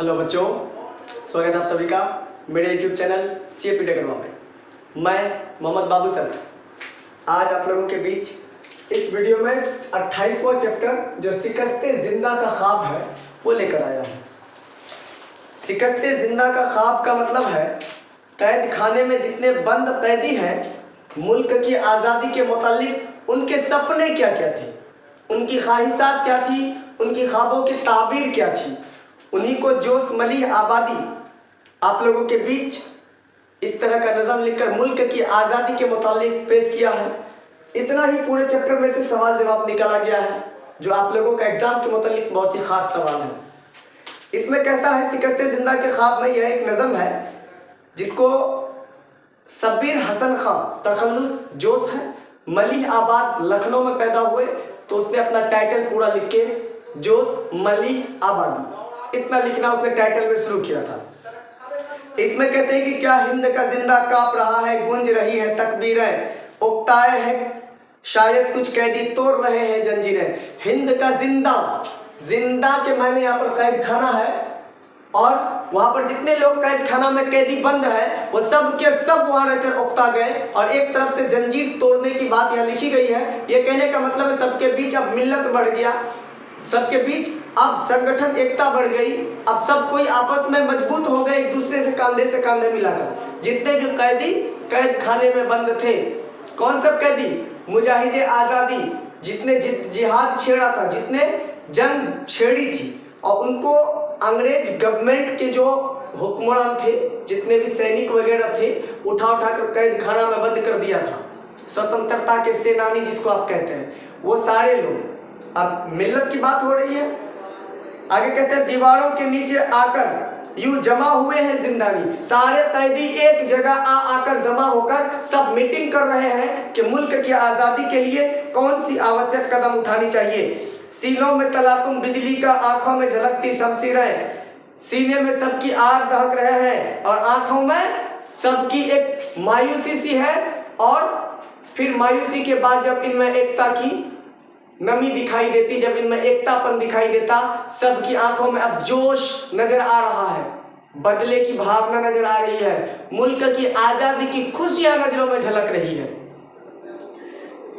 Hello बच्चों, स्वागत है आप सभी का मेरे YouTube चैनल CAP टेक्नोलॉजी में। मैं मोहम्मद बाबू सर आज आप लोगों के बीच इस वीडियो में 28वां चैप्टर जो शिकस्ते जिंदा का ख्वाब है वो लेकर आया हूँ। शिकस्ते जिंदा का ख्वाब का मतलब है कैद खाने में जितने बंद कैदी हैं, मुल्क की आज़ादी के मुतालिक उनके सपने क्या क्या थे, उनकी ख्वाहिशात क्या थी, उनकी ख्वाबों की ताबीर क्या थी, उन्हीं को जोश मली आबादी आप लोगों के बीच इस तरह का नज़म लिखकर मुल्क की आज़ादी के मुतालिक पेश किया है। इतना ही पूरे चैप्टर में से सवाल जवाब निकाला गया है जो आप लोगों का एग्जाम के मुतालिक बहुत ही ख़ास सवाल है। इसमें कहता है शिकस्ते जिंदा के ख्वाब में यह एक नज़म है जिसको शब्बीर हसन खां तखल्लुस जोश है, मलिह आबाद लखनऊ में पैदा हुए, तो उसने अपना टाइटल पूरा लिख के जोश मलिह आबादी इतना लिखना उसने टाइटल में शुरू किया था। इसमें कहते हैं कि क्या हिंद का जिंदा कांप रहा है, गूंज रही है तकबीरें, उकताए हैं शायद कुछ कैदी तोड़ रहे हैं जंजीरें। हिंद का जिंदा, जिंदा के मायने यहाँ पर कैद खाना है और वहाँ पर जितने लोग कैद खाना में कैदी बंद है वो सब के सब वहाँ रहकर उकता गए और एक तरफ से जंजीर तोड़ने की बात यहाँ लिखी गई है। ये कहने का मतलब है सबके बीच अब मिल्लत बढ़ गया, सबके बीच अब संगठन एकता बढ़ गई, अब सब कोई आपस में मजबूत हो गए एक दूसरे से कांधे मिलाकर। जितने भी कैदी कैद खाने में बंद थे, कौन सब कैदी? मुजाहिदे आज़ादी जिसने जिहाद छेड़ा था, जिसने जंग छेड़ी थी और उनको अंग्रेज गवर्नमेंट के जो हुक्मरान थे, जितने भी सैनिक वगैरह थे, उठा कर कैद खाना में बंद कर दिया था। स्वतंत्रता के सेनानी जिसको आप कहते हैं, वो सारे लोग, अब मिल्लत की बात हो रही है। आगे कहते हैं दीवारों के नीचे आकर यूं जमा हुए हैं जिंदानी, सारे कैदी एक जगह आकर जमा होकर सब मीटिंग कर रहे हैं कि मुल्क की आज़ादी के लिए कौन सी आवश्यक कदम उठानी चाहिए। सीनों में तलातुम बिजली का, आंखों में झलकती शमशीरें, सीने में सबकी आग दहक रहे हैं और आंखों में सबकी एक मायूसी सी है। और फिर मायूसी के बाद जब इनमें एकता की नमी दिखाई देती, जब इनमें एकतापन दिखाई देता, सबकी आंखों में अब जोश नजर आ रहा है, बदले की भावना नजर आ रही है, मुल्क की आजादी की खुशियां नजरों में झलक रही है।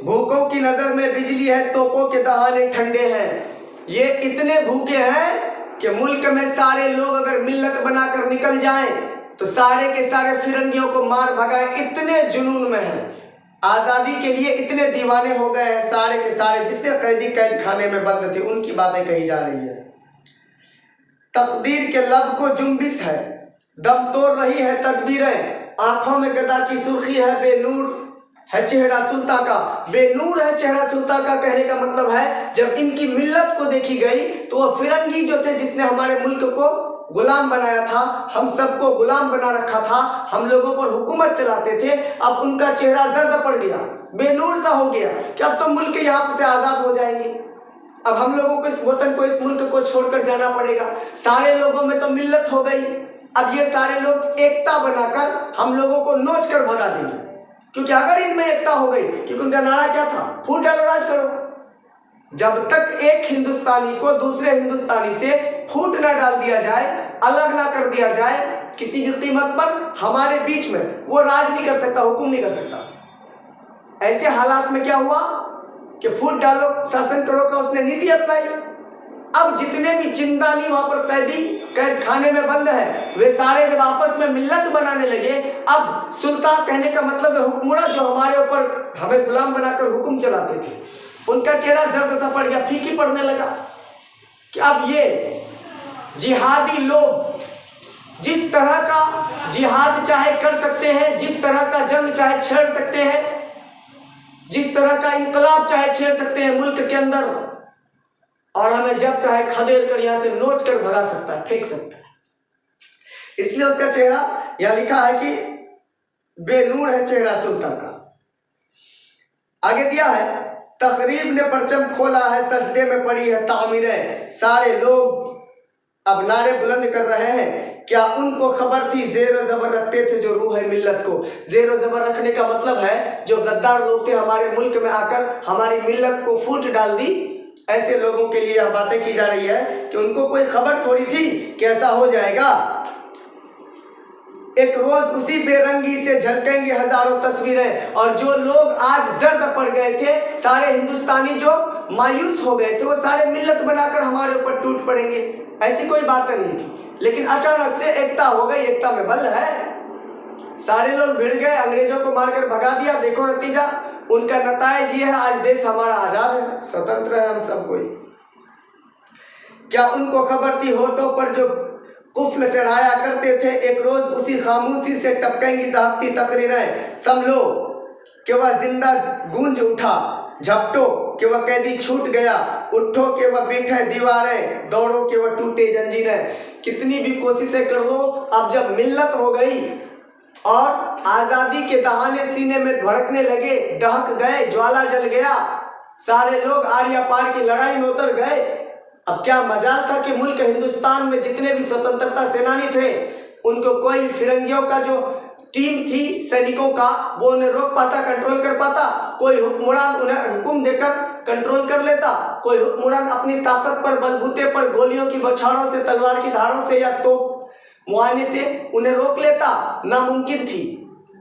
भूखों की नजर में बिजली है, तोपों के दहाने ठंडे हैं, ये इतने भूखे हैं कि मुल्क में सारे लोग अगर मिल्लत बनाकर निकल जाएं तो सारे के सारे फिरंगियों को मार भगाए, इतने जुनून में हैं, आज़ादी के लिए इतने दीवाने हो गए हैं। सारे के सारे जितने कैदी कैद खाने में बंद थे उनकी बातें कही जा रही है। तकदीर के लब को जुम्बिश है, दम तोड़ रही है तदबीरें, आंखों में गदा की सुर्खी है, बेनूर है चेहरा सुल्तां का। बेनूर है चेहरा सुल्तां का कहने का मतलब है जब इनकी मिल्लत को देखी गई तो वो फिरंगी जो थे जिसने हमारे मुल्क को गुलाम बनाया था, हम सबको गुलाम बना रखा था, हम लोगों पर हुकूमत चलाते थे, अब उनका चेहरा जर्द पड़ गया, बेनूर सा हो गया कि अब तो मुल्क यहाँ से आज़ाद हो जाएंगे, अब हम लोगों को इस वतन को, इस मुल्क को छोड़कर जाना पड़ेगा। सारे लोगों में तो मिल्लत हो गई, अब ये सारे लोग एकता बनाकर हम लोगों को नोच कर भगा देंगे, क्योंकि अगर इनमें एकता हो गई, क्योंकि उनका नारा क्या था? फूट डालो राज करो। जब तक एक हिंदुस्तानी को दूसरे हिंदुस्तानी से फूट ना डाल दिया जाए, अलग ना कर दिया जाए किसी भी कीमत पर, हमारे बीच में वो राज नहीं कर सकता, हुक्म नहीं कर सकता। ऐसे हालात में क्या हुआ कि फूट डालो शासन करो का उसने नीति अपनाई। अब जितने भी जिंदानी वहां पर कैदी कैद खाने में बंद है, वे सारे जब आपस में मिल्लत बनाने लगे, अब सुल्तान कहने का मतलब है हुक्मरान जो हमारे ऊपर हमें गुलाम बनाकर हुक्म चलाते थे, उनका चेहरा जर्द सा पड़ गया, फीकी पड़ने लगा कि अब ये जिहादी लोग जिस तरह का जिहाद चाहे कर सकते हैं, जिस तरह का जंग चाहे छेड़ सकते हैं, जिस तरह का इंकलाब चाहे छेड़ सकते हैं मुल्क के अंदर, और हमें जब चाहे खदेड़ कर यहां से नोच कर भगा सकता है, फेंक सकता है। इसलिए उसका चेहरा यहां लिखा है कि बेनूर है चेहरा सुल्तान का। आगे दिया है तकरीब ने परचम खोला है, सजदे में पड़ी है तामीरें, सारे लोग अब नारे बुलंद कर रहे हैं, क्या उनको खबर थी जेर जबर रखते थे जो रूह है मिल्लत को। जेर जबर रखने का मतलब है जो गद्दार लोग थे हमारे मुल्क में आकर हमारी मिल्लत को फूट डाल दी, ऐसे लोगों के लिए यह बातें की जा रही है कि उनको कोई खबर थोड़ी थी कि ऐसा हो जाएगा। एक रोज उसी बेरंगी से झलकेंगी हजारों तस्वीरें, और जो लोग आज जर्द पड़ गए थे, सारे हिंदुस्तानी जो मायूस हो गए थे, वो सारे मिल्लत बनाकर हमारे ऊपर टूट पड़ेंगे। ऐसी कोई बात नहीं थी, लेकिन अचानक से एकता हो गई। एकता में बल है। सारे लोग भिड़ गए, अंग्रेजों को मारकर भगा दिया। देखो नतीजा, उनका नतायज ये है, आज देश हमारा आजाद है, स्वतंत्र है हम सब कोई। क्या उनको खबर थी होठों पर जो कुफ्ल चढ़ाया करते थे, एक रोज उसी खामोशी से टपकेंगी दहकती तकरीरें। संभलो कि वह जिंदा गूंज उठा, झपटो कि वह कैदी छूट गया, उठो कि वह बैठे दीवारें, दौड़ो कि वह टूटे जंजीरें। कितनी भी कोशिशें कर लो, अब जब मिल्लत हो गई और आजादी के दहाने सीने में भड़कने लगे, दहक गए, ज्वाला जल गया, सारे लोग आर्या पार की लड़ाई में उतर गए। अब क्या मजाल था कि मुल्क हिंदुस्तान में जितने भी स्वतंत्रता सेनानी थे, उनको कोई फिरंगियों का जो टीम थी सैनिकों का, वो उन्हें रोक पाता, कंट्रोल कर पाता? कोई हुक्मरान उन्हें हुक्म देकर कंट्रोल कर लेता? कोई हुक्मरान अपनी ताकत पर, बलबूते पर, गोलियों की बौछारों से, तलवार की धारों से या तोप मुआयने से उन्हें रोक लेता? नामुमकिन थी।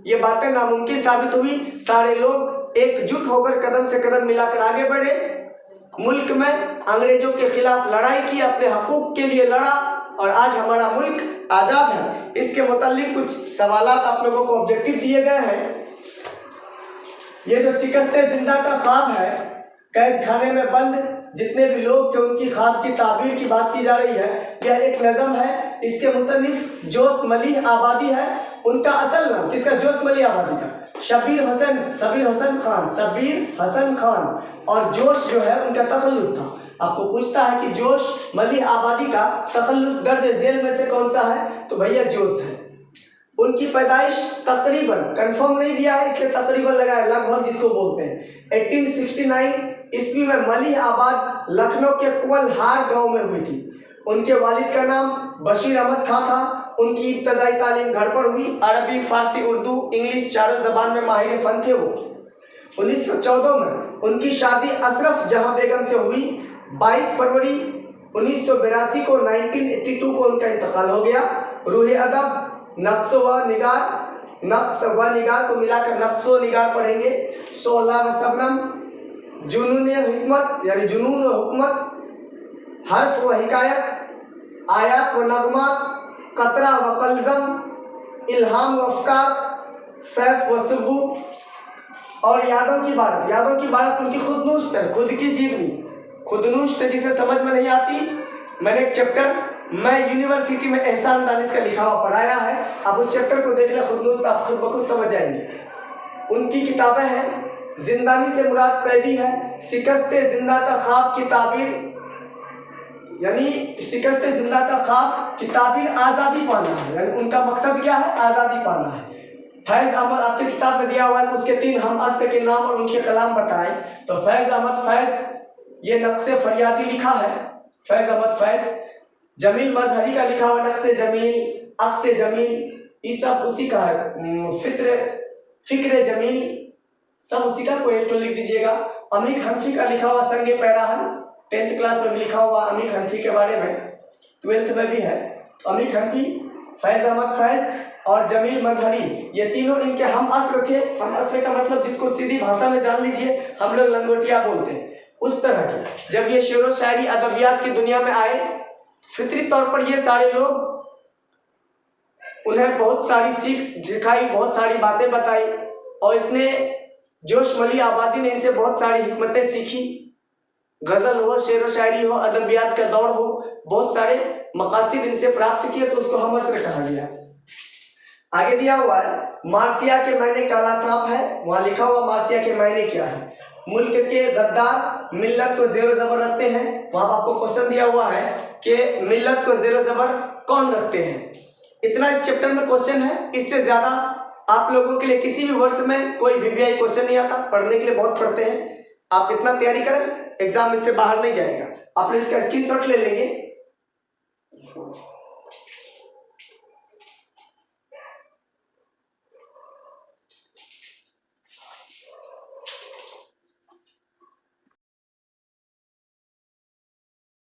ये बातें नामुमकिन साबित हुई। सारे लोग एकजुट होकर कदम से कदम मिलाकर आगे बढ़े, मुल्क में अंग्रेजों के खिलाफ लड़ाई की, अपने हकूक के लिए लड़ा, और आज हमारा मुल्क आजाद है। इसके मुताल्लिक कुछ सवालात आप लोगों को ऑब्जेक्टिव दिए गए हैं। ये जो शिकस्ते जिंदा का ख्वाब है, कैद खाने में बंद जितने भी लोग थे, उनकी ख्वाब की ताबीर की बात की जा रही है। यह एक नज़म है, इसके मुसन्निफ जोश मलिह आबादी है। उनका असल नाम किसका? जोश मलिह आबादी का शबीर हसन खान, और जोश जो है उनका तखल्लुस था। आपको पूछता है कि जोश मलिह आबादी का तखल्लुस दर्ज झेल में से कौन सा है, तो भैया जोश है। उनकी पैदाइश तकरीबन, कंफर्म नहीं दिया है इसलिए तकरीबन लगाया, लगभग जिसको बोलते हैं, 1869 ईस्वी में मलिह आबाद लखनऊ के कुंवलहार गांव में हुई थी। उनके वालिद का नाम बशीर अहमद खां था। उनकी इब्तदाई तालीम घर पर हुई। अरबी, फारसी, उर्दू, इंग्लिश चारों जबान में माहिर फन थे वो। 1914 में उनकी शादी अशरफ जहां बेगम से हुई। 22 फरवरी 1982 को 1982 को उनका इंतकाल हो गया। रूह अदब, नक्श व निगार को मिलाकर नक्शो निगार पढ़ेंगे। 16 व सबनम, जुनून हिकमत यानी जुनून व हुकमत, हर्फ व हिकायत, आयात व नगमात, कतरा व कलजम, इल्हाम व अफकार, सैफ व सुबूत, और यादों की बारत उनकी खुदनुश्त है, खुद की जीवनी। खुदनुश्त जिसे समझ में नहीं आती, मैंने एक चैप्टर मैं यूनिवर्सिटी में एहसान दानिश का लिखा हुआ पढ़ाया है। आप उस चैप्टर को देख ले, खुदनुश्त आप खुद ब खुद समझ जाएंगे। उनकी किताबें हैं, जिंदानी से मुराद कैदी है, शिकस्ते जिंदा का ख्वाब की ताबीर, यानी शिकस्ते जिंदा का ख्वाब की ताबीर आज़ादी पाना है, यानी उनका मकसद क्या है? आज़ादी पाना है। फैज़ अहमद, आपकी किताब में दिया हुआ है उसके 3 हम अस्र के नाम और उनके कलाम बताएं, तो फैज़ अहमद फैज़, ये नक्शे फरियादी लिखा है, फैज़ अहमद फैज़। जमील मजहरी का लिखा हुआ नक्शे जमील, अक्से जमील, ये सब उसी का है। फिक्र जमील, सब उसी का, कोई तो लिख दीजिएगा। अमीर हनफी का लिखा हुआ संगे पैराहन, 10th क्लास में भी लिखा हुआ अमीर हनफी के बारे में, 12th में भी है। अमीर हनफी, फैज़ अहमद फैज़ और जमील मजहरी, ये तीनों इनके हम अस्र थे। हम अस्र का मतलब जिसको सीधी भाषा में जान लीजिए, हम लोग लंगोटिया बोलते हैं, उस तरह के। जब ये शेरो शायरी अदबियात की दुनिया में आए, फितरी तौर पर ये सारे लोग, उन्हें बहुत सारी सीख सिखाई, बहुत सारी बातें बताई, और इसने जोश मलिह आबादी ने इनसे बहुत सारी हिकमतें सीखी। गज़ल हो, शेर व शायरी हो, अदबियात का दौर हो, बहुत सारे मकासिद इनसे प्राप्त किए, तो उसको हम असर कहा गया। आगे दिया हुआ है, मार्सिया के मायने काला सांप है। वहां लिखा हुआ मार्सिया के मायने क्या है? मुल्क के गद्दार मिल्लत को जेर जबर रखते हैं। वहां आपको क्वेश्चन दिया हुआ है कि मिल्लत को जेर जबर कौन रखते हैं। इतना इस चैप्टर में क्वेश्चन है, इससे ज्यादा आप लोगों के लिए किसी भी वर्ष में कोई VVI क्वेश्चन नहीं आता। पढ़ने के लिए बहुत पढ़ते हैं, आप इतना तैयारी करें, एग्जाम इससे बाहर नहीं जाएगा। आप लोग इसका स्क्रीनशॉट ले लेंगे।